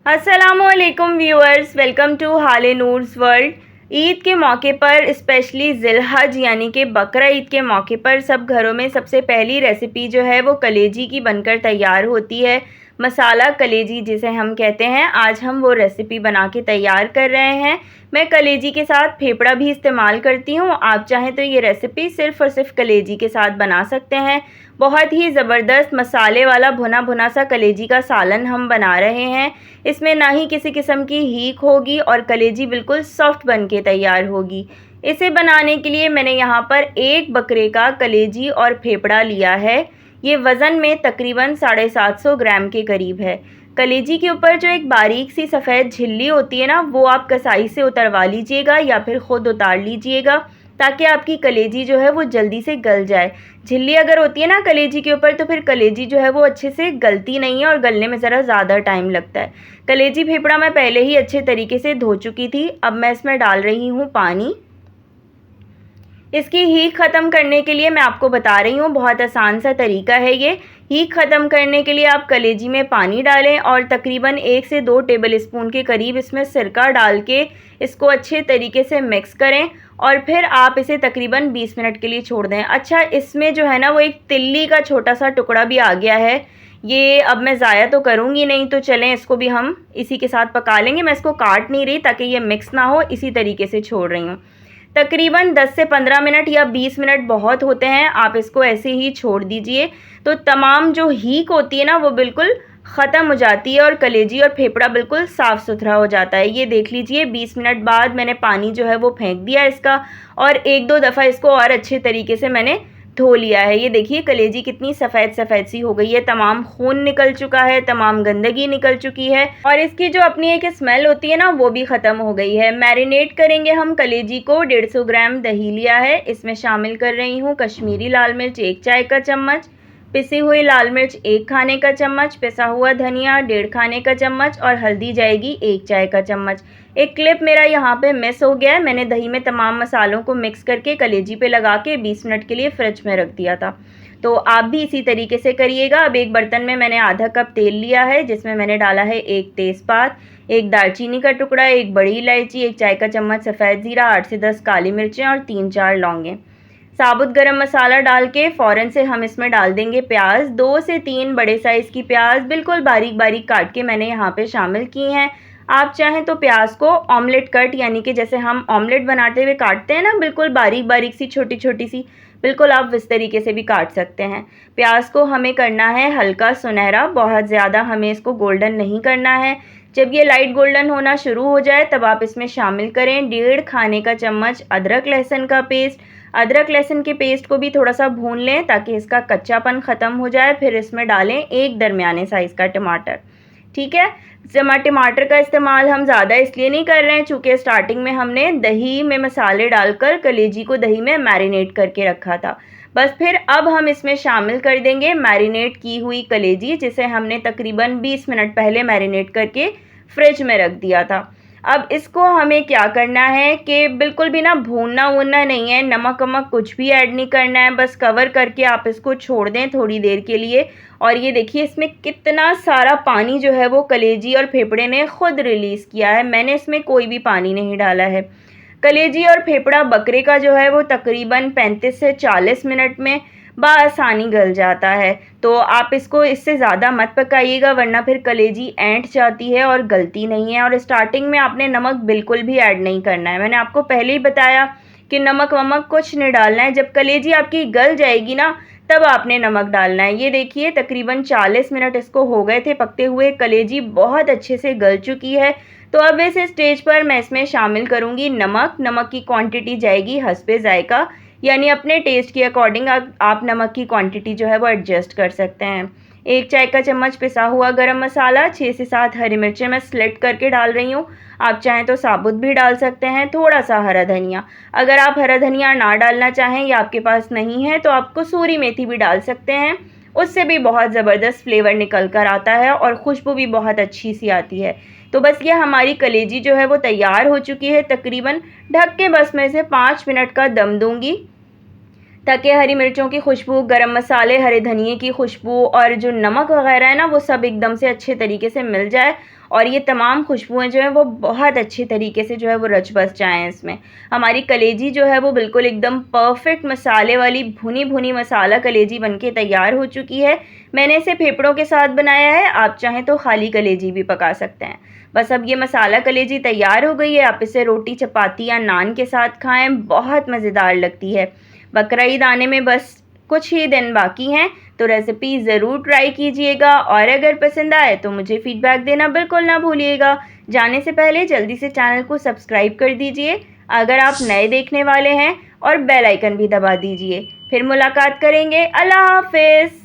अस्सलामुअलैकुम viewers, welcome to हाले Noor's world. Eid के मौके पर स्पेशली ज़िलहज यानी कि बकरा ईद के मौके पर सब घरों में सबसे पहली रेसिपी जो है वो कलेजी की बनकर तैयार होती है। मसाला कलेजी जिसे हम कहते हैं, आज हम वो रेसिपी बना के तैयार कर रहे हैं। मैं कलेजी के साथ फेफड़ा भी इस्तेमाल करती हूँ। आप चाहें तो ये रेसिपी सिर्फ़ और सिर्फ कलेजी के साथ बना सकते हैं। बहुत ही ज़बरदस्त मसाले वाला भुना भुना सा कलेजी का सालन हम बना रहे हैं। इसमें ना ही किसी किस्म की हीक होगी और कलेजी बिल्कुल सॉफ्ट बन के तैयार होगी। इसे बनाने के लिए मैंने यहाँ पर एक बकरे का कलेजी और फेफड़ा लिया है। ये वज़न में तकरीबन 750 ग्राम के करीब है। कलेजी के ऊपर जो एक बारीक सी सफ़ेद झिल्ली होती है ना, वो आप कसाई से उतरवा लीजिएगा या फिर ख़ुद उतार लीजिएगा, ताकि आपकी कलेजी जो है वो जल्दी से गल जाए। झिल्ली अगर होती है ना कलेजी के ऊपर, तो फिर कलेजी जो है वो अच्छे से गलती नहीं है और गलने में ज़रा ज़्यादा टाइम लगता है। कलेजी फेफड़ा मैं पहले ही अच्छे तरीके से धो चुकी थी। अब मैं इसमें डाल रही हूँ पानी। इसकी हीट ख़त्म करने के लिए मैं आपको बता रही हूँ, बहुत आसान सा तरीका है ये। हीट ख़त्म करने के लिए आप कलेजी में पानी डालें और तकरीबन 1 से 2 टेबल स्पून के करीब इसमें सिरका डाल के इसको अच्छे तरीके से मिक्स करें और फिर आप इसे तकरीबन 20 मिनट के लिए छोड़ दें। अच्छा, इसमें जो है ना वो एक तिल्ली का छोटा सा टुकड़ा भी आ गया है। ये अब मैं ज़ाया तो करूँगी नहीं, तो चलें इसको भी हम इसी के साथ पका लेंगे। मैं इसको काट नहीं रही ताकि ये मिक्स ना हो, इसी तरीके से छोड़ रही हूँ। तकरीबन 10 से 15 मिनट या 20 मिनट बहुत होते हैं, आप इसको ऐसे ही छोड़ दीजिए। तो तमाम जो हीक होती है ना वो बिल्कुल ख़त्म हो जाती है और कलेजी और फेफड़ा बिल्कुल साफ़ सुथरा हो जाता है। ये देख लीजिए, 20 मिनट बाद मैंने पानी जो है वो फेंक दिया इसका और एक दो दफ़ा इसको और अच्छे तरीके से मैंने धो लिया है। ये देखिए कलेजी कितनी सफ़ेद सफ़ेद सी हो गई है, तमाम खून निकल चुका है, तमाम गंदगी निकल चुकी है और इसकी जो अपनी एक स्मेल होती है ना वो भी ख़त्म हो गई है। मैरिनेट करेंगे हम कलेजी को। 150 ग्राम दही लिया है, इसमें शामिल कर रही हूँ कश्मीरी लाल मिर्च 1 चाय का चम्मच, पिसी हुई लाल मिर्च 1 खाने का चम्मच, पिसा हुआ धनिया 1.5 खाने का चम्मच और हल्दी जाएगी 1 चाय का चम्मच। एक क्लिप मेरा यहाँ पे मिस हो गया है, मैंने दही में तमाम मसालों को मिक्स करके कलेजी पे लगा के 20 मिनट के लिए फ्रिज में रख दिया था। तो आप भी इसी तरीके से करिएगा। अब एक बर्तन में मैंने आधा कप तेल लिया है, जिसमें मैंने डाला है 1 तेज़पात, 1 दालचीनी का टुकड़ा, 1 बड़ी इलायची, 1 चाय का चम्मच सफ़ेद ज़ीरा, 8 से 10 काली मिर्चें और 3-4 लौंगें। साबुत गरम मसाला डाल के फ़ौरन से हम इसमें डाल देंगे प्याज। 2 से 3 बड़े साइज़ की प्याज बिल्कुल बारीक बारीक काट के मैंने यहाँ पे शामिल की हैं। आप चाहें तो प्याज को ऑमलेट कट यानी कि जैसे हम ऑमलेट बनाते हुए काटते हैं ना, बिल्कुल बारीक बारीक सी छोटी छोटी सी, बिल्कुल आप इस तरीके से भी काट सकते हैं। प्याज को हमें करना है हल्का सुनहरा, बहुत ज़्यादा हमें इसको गोल्डन नहीं करना है। जब ये लाइट गोल्डन होना शुरू हो जाए तब आप इसमें शामिल करें 1.5 खाने का चम्मच अदरक लहसुन का पेस्ट। अदरक लहसुन के पेस्ट को भी थोड़ा सा भून लें ताकि इसका कच्चापन ख़त्म हो जाए। फिर इसमें डालें 1 दरमियाने साइज़ का टमाटर। ठीक है, टमाटर का इस्तेमाल हम ज़्यादा इसलिए नहीं कर रहे हैं चूँकि स्टार्टिंग में हमने दही में मसाले डालकर कलेजी को दही में मैरिनेट करके रखा था। बस फिर अब हम इसमें शामिल कर देंगे मैरिनेट की हुई कलेजी, जिसे हमने तकरीबन 20 मिनट पहले मैरिनेट करके फ्रिज में रख दिया था। अब इसको हमें क्या करना है कि बिल्कुल भी ना भूनना वूनना नहीं है, नमक वमक कुछ भी ऐड नहीं करना है, बस कवर करके आप इसको छोड़ दें थोड़ी देर के लिए। और ये देखिए इसमें कितना सारा पानी जो है वो कलेजी और फेफड़े ने खुद रिलीज़ किया है, मैंने इसमें कोई भी पानी नहीं डाला है। कलेजी और फेफड़ा बकरे का जो है वो तकरीबन 35 से 40 मिनट में बआसानी गल जाता है। तो आप इसको इससे ज़्यादा मत पकाइएगा, वरना फिर कलेजी ऐंठ जाती है और गलती नहीं है। और स्टार्टिंग में आपने नमक बिल्कुल भी ऐड नहीं करना है, मैंने आपको पहले ही बताया कि नमक वमक कुछ नहीं डालना है। जब कलेजी आपकी गल जाएगी ना तब आपने नमक डालना है। ये देखिए तकरीबन 40 मिनट इसको हो गए थे पकते हुए, कलेजी बहुत अच्छे से गल चुकी है। तो अब इस स्टेज पर मैं इसमें शामिल करूँगी नमक। नमक की क्वांटिटी जाएगी हस्बे जायका, यानी अपने टेस्ट के अकॉर्डिंग आप नमक की क्वांटिटी जो है वो एडजस्ट कर सकते हैं। 1 चाय का चम्मच पिसा हुआ गरम मसाला, 6 से 7 हरी मिर्चें मैं स्लिट करके डाल रही हूँ। आप चाहें तो साबुत भी डाल सकते हैं। थोड़ा सा हरा धनिया, अगर आप हरा धनिया ना डालना चाहें या आपके पास नहीं है तो आप कसूरी मेथी भी डाल सकते हैं, उससे भी बहुत ज़बरदस्त फ्लेवर निकल कर आता है और खुशबू भी बहुत अच्छी सी आती है। तो बस ये हमारी कलेजी जो है वो तैयार हो चुकी है। तकरीबन ढक के बस मैं इसे 5 मिनट का दम दूंगी ताकि हरी मिर्चों की खुशबू, गरम मसाले, हरे धनिए की खुशबू और जो नमक वगैरह है ना वो सब एकदम से अच्छे तरीके से मिल जाए और ये तमाम खुशबुएँ जो हैं वो बहुत अच्छे तरीके से जो है वो रच बस जाएँ इसमें। हमारी कलेजी जो है वो बिल्कुल एकदम परफ़ेक्ट मसाले वाली भुनी-भुनी मसाला कलेजी बनके तैयार हो चुकी है। मैंने इसे फेफड़ों के साथ बनाया है, आप चाहें तो खाली कलेजी भी पका सकते हैं। बस अब ये मसाला कलेजी तैयार हो गई है, आप इसे रोटी, चपाती या नान के साथ खाएँ, बहुत मज़ेदार लगती है। बकरा ईद आने में बस कुछ ही दिन बाकी हैं, तो रेसिपी ज़रूर ट्राई कीजिएगा और अगर पसंद आए तो मुझे फ़ीडबैक देना बिल्कुल ना भूलिएगा। जाने से पहले जल्दी से चैनल को सब्सक्राइब कर दीजिए अगर आप नए देखने वाले हैं और बेल आइकन भी दबा दीजिए। फिर मुलाकात करेंगे। अल्लाह हाफ़िज़।